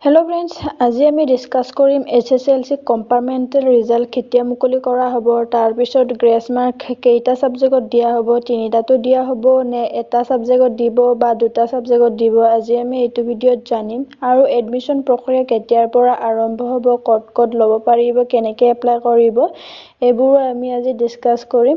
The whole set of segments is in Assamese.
Hello friends, আজি আমি ডিসকাস কৰিম SSLC কম্পাৰ্টমেন্টেল ৰিজাল্ট কেতিয়া মুকলি কৰা হ'ব তাৰ পিছত গ্ৰেছ মাৰ্ক কেইটা সাবজেক্টত দিয়া হ'ব তিনিটাটো দিয়া হ'ব নে এটা সাবজেক্টত দিব বা দুটা সাবজেক্টত দিব আজি আমি এইটো ভিডিঅ'ত জানিম আৰু এডমিশন প্ৰক্ৰিয়া কেতিয়াৰ পৰা আৰম্ভ হ'ব ক'ত ল'ব পাৰিব কেনেকৈ এপ্লাই কৰিব এইবোৰ আমি আজি ডিসকাস কৰিম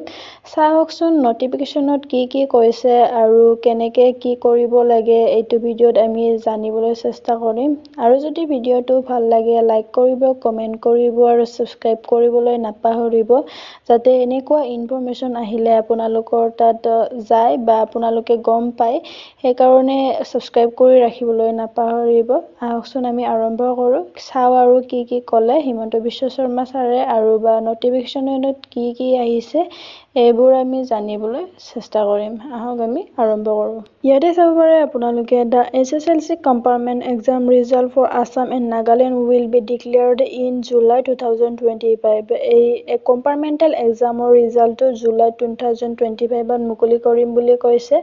চাওকচোন নটিফিকেশনত কি কৈছে আৰু কেনেকৈ কি কৰিব লাগে এইটো ভিডিঅ'ত আমি জানিবলৈ চেষ্টা কৰিম আৰু যদি ভিডিঅ'টো ভাল লাগে লাইক কৰিব কমেন্ট কৰিব আৰু সাবস্ক্ৰাইব কৰিবলৈ নাপাহৰিব যাতে এনেকুৱা ইনফৰমেশন আহিলে আপোনালোকৰ তাত যায় বা আপোনালোকে গম পায় সেই কাৰণে সাবস্ক্ৰাইব কৰি ৰাখিবলৈ নাপাহৰিব আহকচোন আমি আৰম্ভ কৰো চাও আৰু কি ক'লে হিমন্ত বিশ্ব শৰ্মা ছাৰে আৰু বা নটিফিকেশনত কি আহিছে এইবোৰ আমি জানিবলৈ চেষ্টা কৰিম আহক আমি আৰম্ভ কৰো ইয়াতে চাব পাৰে আপোনালোকে দা SSLC compartment exam result for Assam and Nagaland will be declared in July 2025 এই কম্পাৰ্টমেন্টেল এক্সামৰ ৰিজাল্টটো জুলাই 2025 ত মুকলি কৰিম বুলি কৈছে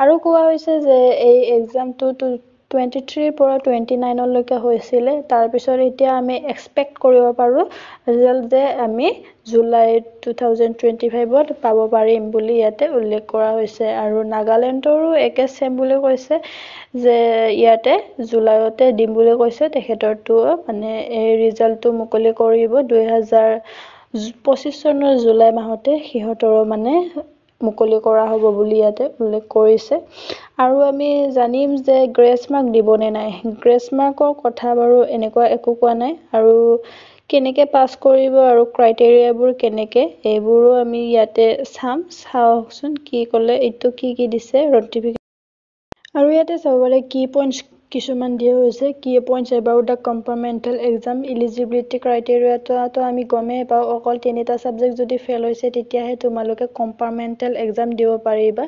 আৰু কোৱা হৈছে যে এই এক্সামটো 23 পৰা 29 লৈকে হৈছিল তাৰ পিছত এতিয়া আমি এক্সপেক্ট কৰিব পাৰো ৰিজাল্ট যে আমি জুলাই 2025 ত পাব পাৰিম বুলি ইয়াতে উল্লেখ কৰা হৈছে আৰু নাগালেণ্ডৰো একে সেম বুলি কৈছে যে ইয়াতে জুলাইতে দিম বুলি কৈছে তেখেতৰটো মানে এই ৰিজাল্টটো মুকলি কৰিব 2025 চনৰ জুলাই মাহতে সিহঁতৰো মানে মুকলি কৰা হ'ব বুলি ইয়াতে উল্লেখ কৰিছে আৰু আমি জানিম যে গ্ৰেছ মাৰ্ক দিবনে নাই গ্ৰেছ মাৰ্কৰ কথা বাৰু এনেকুৱা একো কোৱা নাই আৰু কেনেকৈ পাস কৰিব আৰু ক্ৰাইটেৰিয়াবোৰ কেনেকৈ এইবোৰো আমি ইয়াতে চাওকচোন কি ক'লে এইটো কি দিছে নটিফিকেশন আৰু ইয়াতে চাবলৈ কি পইণ্টছ কিছুমান দিয়া হৈছে কি points about the compartmental exam eligibility ক্ৰাইটেৰিয়াটো আমি গমেই পাওঁ অকল তিনিটা সাবজেক্ট যদি ফেল হৈছে তেতিয়াহে তোমালোকে কম্পাৰ্টমেন্টেল এক্সাম দিব পাৰিবা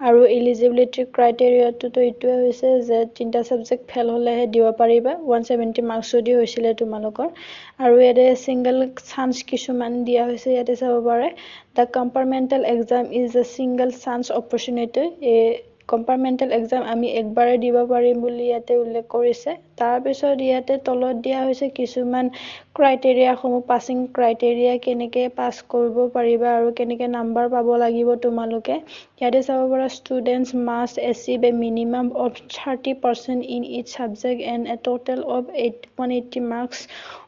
আৰু এলিজিবিলিটি ক্ৰাইটেৰিয়াটো এইটোৱে হৈছে যে তিনিটা সাবজেক্ট ফেল হ'লেহে দিব পাৰিবা 170 মাৰ্কছ যদি হৈছিলে তোমালোকৰ আৰু ইয়াতে সিঙ্গেল চান্স কিছুমান দিয়া হৈছে ইয়াতে চাব পাৰে the compartmental exam is a single chance opportunity compartmental exam আমি একবাৰে দিব পাৰিম বুলি ইয়াতে উল্লেখ কৰিছে তাৰ পিছত ইয়াতে তলত দিয়া হৈছে কিছুমান ক্ৰাইটেৰিয়াসমূহ পাছিং ক্ৰাইটেৰিয়া কেনেকৈ পাস কৰিব পাৰিবা আৰু কেনেকৈ নাম্বাৰ পাব লাগিব তোমালোকে ইয়াতে চাব পৰা students must achieve a minimum of 30% in each subject and a total of 180 marks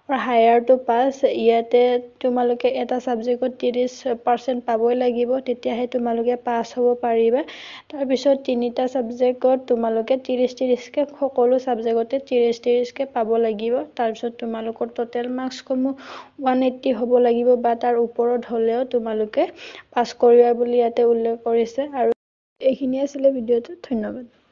or higher to pass ইয়াতে তোমালোকে এটা সাবজেক্টত 30% পাবই লাগিব তেতিয়াহে তোমালোকে পাস হ'ব পাৰিবা তাৰ পিছত তিনিটা সাবজেক্টত তোমালোকে 30 কে সকলো সাবজেক্টতে 30 কে পাব লাগিব তাৰ পিছত তোমালোকৰ টোটেল মাৰ্কছ কমু 180 হ'ব লাগিব বা তাৰ ওপৰত হ'লেও তোমালোকে পাস কৰিবা বুলি ইয়াতে উল্লেখ কৰিছে আৰু এইখিনি আছিল ভিডিঅ'টো ধন্যবাদ